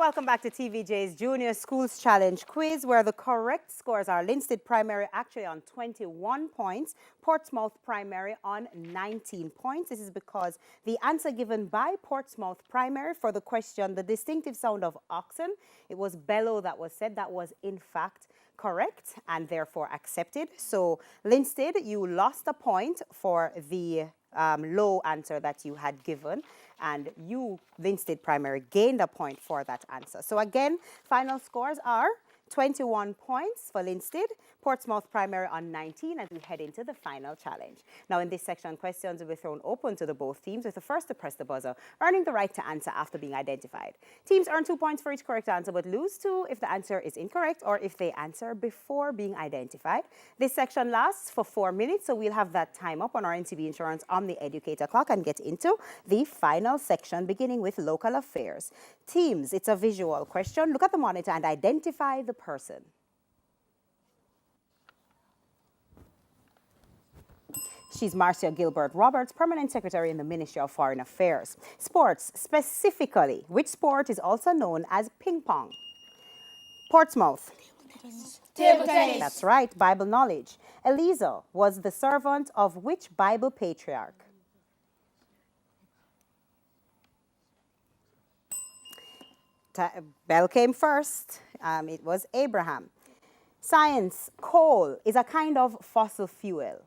Welcome back to TVJ's Junior Schools Challenge Quiz, where the correct scores are Linstead Primary actually on 21 points, Portsmouth Primary on 19 points. This is because the answer given by Portsmouth Primary for the question, the distinctive sound of oxen, it was bellow that was said. That was in fact correct and therefore accepted. So Linstead, you lost a point for the low answer that you had given, and you, Linstead Primary, gained a point for that answer. So again, final scores are 21 points for Linstead, Portsmouth Primary on 19 as we head into the final challenge. Now in this section, questions will be thrown open to the both teams, with the first to press the buzzer, earning the right to answer after being identified. Teams earn 2 points for each correct answer, but lose 2 if the answer is incorrect or if they answer before being identified. This section lasts for 4 minutes, so we'll have that time up on our NTB Insurance Omni Educator clock and get into the final section, beginning with local affairs. Teams, it's a visual question. Look at the monitor and identify the person. She's Marcia Gilbert Roberts, Permanent Secretary in the Ministry of Foreign Affairs. Sports, specifically, which sport is also known as ping pong? Portsmouth. Table tennis. That's right. Bible knowledge. Eliza was the servant of which Bible patriarch? Bell came first. It was Abraham. Science, coal is a kind of fossil fuel.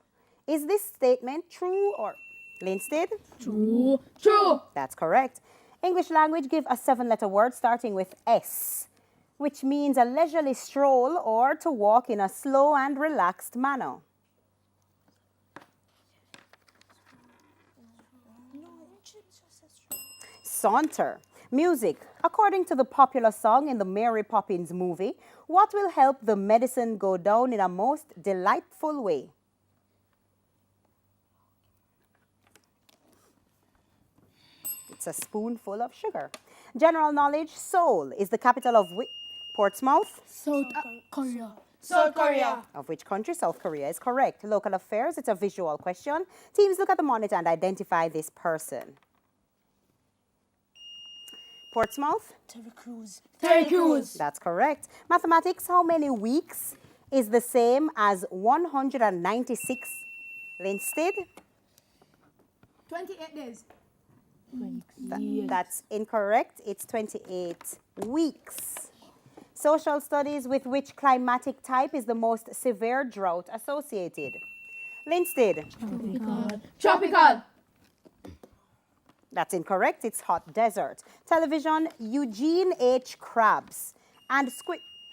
Is this statement true or Linstead? True. True. That's correct. English language, give a 7-letter word starting with S, which means a leisurely stroll or to walk in a slow and relaxed manner. Saunter. Music. According to the popular song in the Mary Poppins movie, what will help the medicine go down in a most delightful way? It's a spoonful of sugar. General knowledge. Seoul is the capital of which? Portsmouth? South Korea. South Korea. Of which country? South Korea is correct. Local affairs. It's a visual question. Teams, look at the monitor and identify this person. Portsmouth? Terry Crews. Terry Crews. That's correct. Mathematics, how many weeks is the same as 196? Linstead? 28 days. That's incorrect. It's 28 weeks. Social studies, with which climatic type is the most severe drought associated? Linstead? Tropical. Tropical. That's incorrect. It's hot desert. Television, Eugene H. Krabs and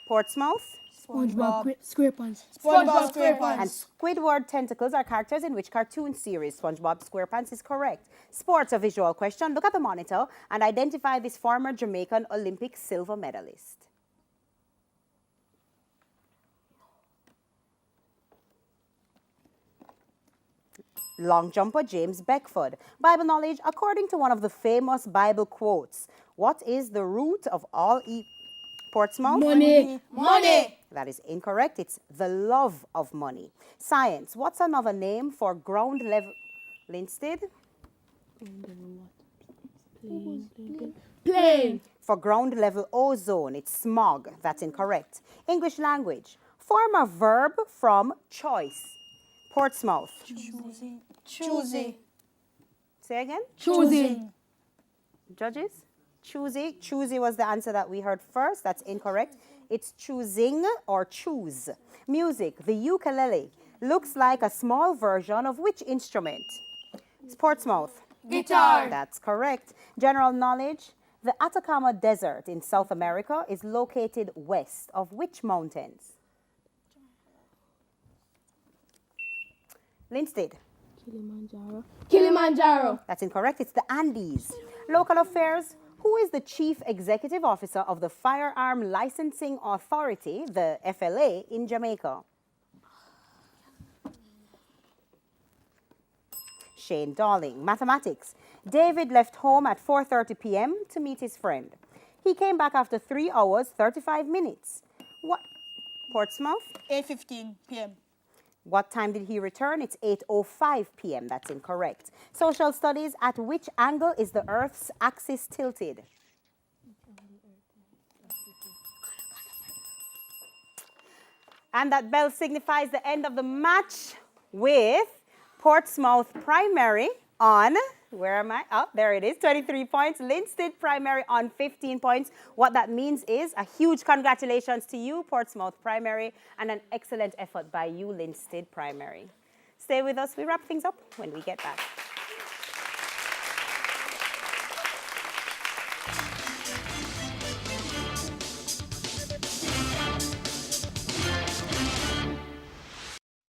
Portsmouth? SpongeBob SquarePants. SpongeBob SquarePants. And Squidward tentacles are characters in which cartoon series? SpongeBob SquarePants is correct. Sports, a visual question. Look at the monitor and identify this former Jamaican Olympic silver medalist. Long jumper James Beckford. Bible knowledge, according to one of the famous Bible quotes, what is the root of all evil? Portsmouth? Money. Money. That is incorrect. It's the love of money. Science, what's another name for ground level? Linstead? Plane. For ground level ozone, it's smog. That's incorrect. English language, form a verb from choice. Portsmouth. Choosing. Choosing. Say again? Choosing. Judges? Choosy. Choosy was the answer that we heard first. That's incorrect. It's choosing or choose. Music. The ukulele looks like a small version of which instrument? Portsmouth. Guitar. That's correct. General knowledge. The Atacama Desert in South America is located west of which mountains? Linstead. Kilimanjaro. Kilimanjaro. That's incorrect. It's the Andes. Local affairs. Who is the Chief Executive Officer of the Firearm Licensing Authority, the FLA, in Jamaica? Shane Darling. Mathematics. David left home at 4:30 p.m. to meet his friend. He came back after 3 hours, 35 minutes. What? Portsmouth? 8:15 p.m. What time did he return? It's 8:05 p.m. That's incorrect. Social studies, at which angle is the Earth's axis tilted? And that bell signifies the end of the match with Portsmouth Primary on, where am I? Oh, there it is, 23 points. Linstead Primary on 15 points. What that means is a huge congratulations to you, Portsmouth Primary, and an excellent effort by you, Linstead Primary. Stay with us. We wrap things up when we get back.